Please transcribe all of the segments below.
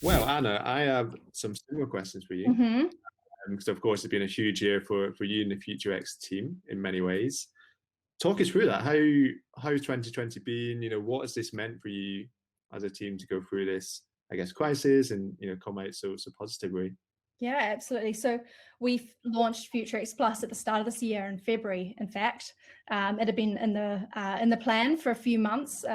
Well, Anna, I have some similar questions for you. hmm Because, of course, it's been a huge year for you and the FutureX team in many ways. Talk us through that. How's 2020 been? What has this meant for you as a team to go through this, I guess, crisis and come out so positively? Yeah, absolutely. So we've launched FutureX Plus at the start of this year in February. In fact, it had been in the plan for a few months,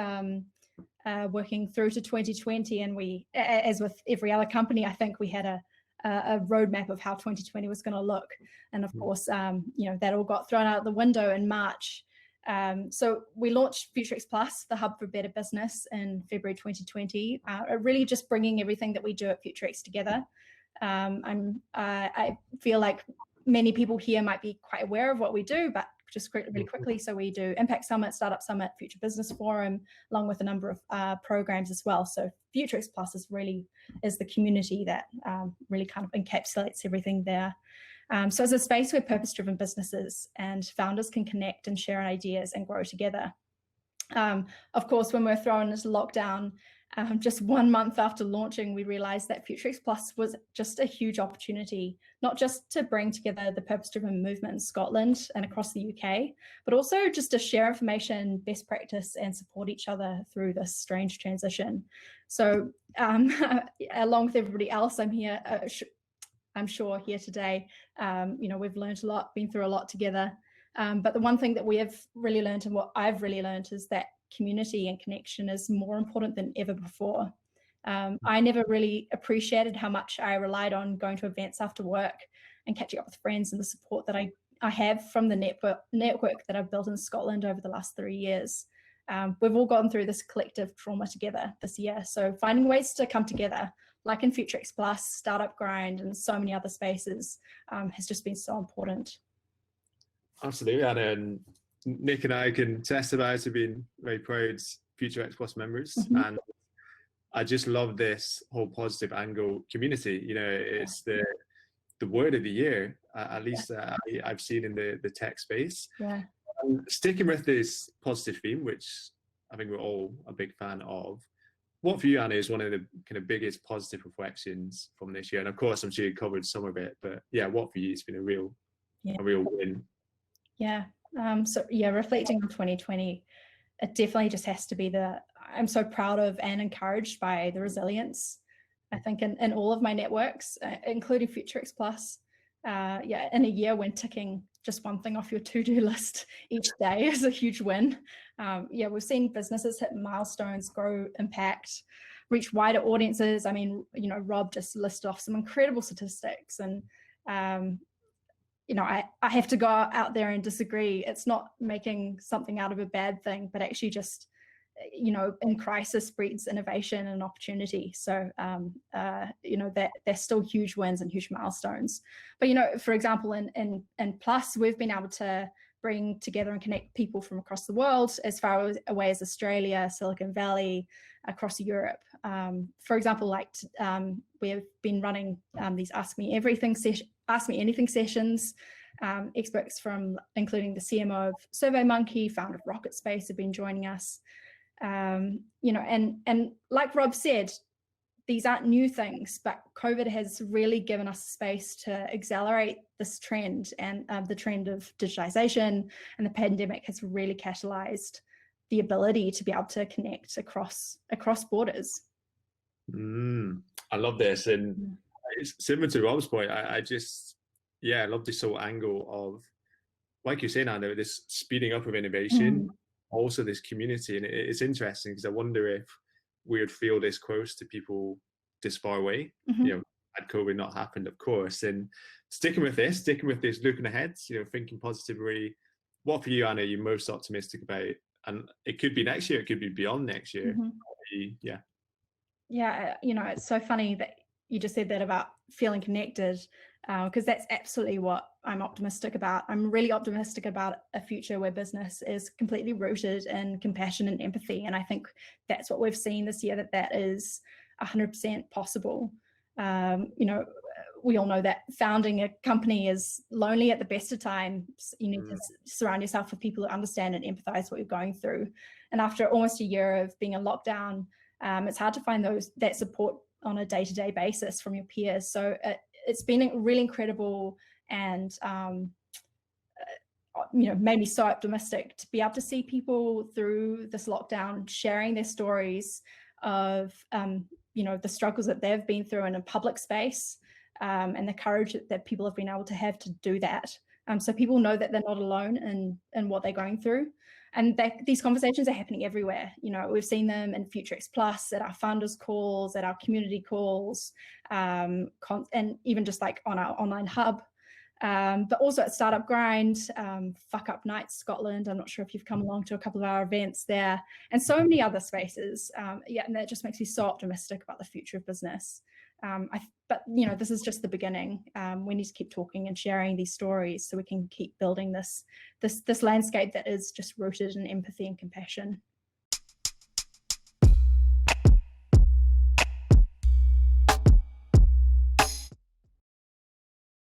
working through to 2020, and as with every other company, I think we had a roadmap of how 2020 was going to look, and of course, that all got thrown out the window in March. So we launched FutureX Plus, the hub for better business, in February 2020, really just bringing everything that we do at FutureX together. I feel like many people here might be quite aware of what we do, but just really quickly. So we do Impact Summit, Startup Summit, Future Business Forum, along with a number of programs as well. So FutureX Plus is the community that really kind of encapsulates everything there. So it's a space where purpose-driven businesses and founders can connect and share ideas and grow together. Of course, when we're thrown into lockdown, just 1 month after launching, we realized that FutureX Plus was just a huge opportunity, not just to bring together the purpose-driven movement in Scotland and across the UK, but also just to share information, best practice, and support each other through this strange transition. So along with everybody else, I'm sure here today, we've learned a lot, been through a lot together. But the one thing that we have really learned, and what I've really learned, is that community and connection is more important than ever before. I never really appreciated how much I relied on going to events after work and catching up with friends, and the support that I have from the network that I've built in Scotland over the last 3 years. We've all gone through this collective trauma together this year. So finding ways to come together, like in FutureX Plus, Startup Grind, and so many other spaces, has just been so important. Absolutely, Anna. And Nick and I can testify to being very proud FutureX Plus members. And I just love this whole positive angle community. It's the word of the year, at least I've seen in the tech space. Yeah. Sticking with this positive theme, which I think we're all a big fan of, what for you, Anna, is one of the kind of biggest positive reflections from this year? And of course, I'm sure you covered some of it, but yeah, what for you has been a real win? Yeah. Reflecting on 2020, it definitely just has to be I'm so proud of and encouraged by the resilience, I think, in all of my networks, including FutureX Plus. In a year when ticking just one thing off your to-do list each day is a huge win. We've seen businesses hit milestones, grow impact, reach wider audiences. I mean, Rob just listed off some incredible statistics, and I have to go out there and disagree. It's not making something out of a bad thing, but actually just, in crisis breeds innovation and opportunity. So, they're still huge wins and huge milestones. But, for example, in Plus, we've been able to bring together and connect people from across the world, as far away as Australia, Silicon Valley, across Europe. For example, we've been running these Ask Me Anything sessions. Experts from, including the CMO of SurveyMonkey, founder of Rocket Space, have been joining us. And like Rob said, these aren't new things, but COVID has really given us space to accelerate this trend, and the trend of digitization, and the pandemic has really catalyzed the ability to be able to connect across borders. I love this, and it's similar to Rob's point. I love this whole angle of, like you're saying, Anna, this speeding up of innovation, also this community. And it's interesting because I wonder if we would feel this close to people this far away, had COVID not happened, of course. And sticking with this, looking ahead, thinking positively, what for you, Anna, are you most optimistic about? And it could be next year, it could be beyond next year. It's so funny that you just said that about feeling connected, because that's absolutely what I'm optimistic about. I'm really optimistic about a future where business is completely rooted in compassion and empathy. And I think that's what we've seen this year, that is 100% possible. We all know that founding a company is lonely at the best of times. You need to surround yourself with people who understand and empathize what you're going through. And after almost a year of being in lockdown, it's hard to find that support on a day-to-day basis from your peers. So it's been really incredible, and made me so optimistic to be able to see people through this lockdown sharing their stories of the struggles that they've been through in a public space, and the courage that people have been able to have to do that. So people know that they're not alone in what they're going through. And these conversations are happening everywhere. We've seen them in FutureX Plus, at our funders calls, at our community calls, and even just like on our online hub. But also at Startup Grind, Fuck Up Nights Scotland. I'm not sure if you've come along to a couple of our events there, and so many other spaces. And that just makes me so optimistic about the future of business. But this is just the beginning. We need to keep talking and sharing these stories so we can keep building this landscape that is just rooted in empathy and compassion.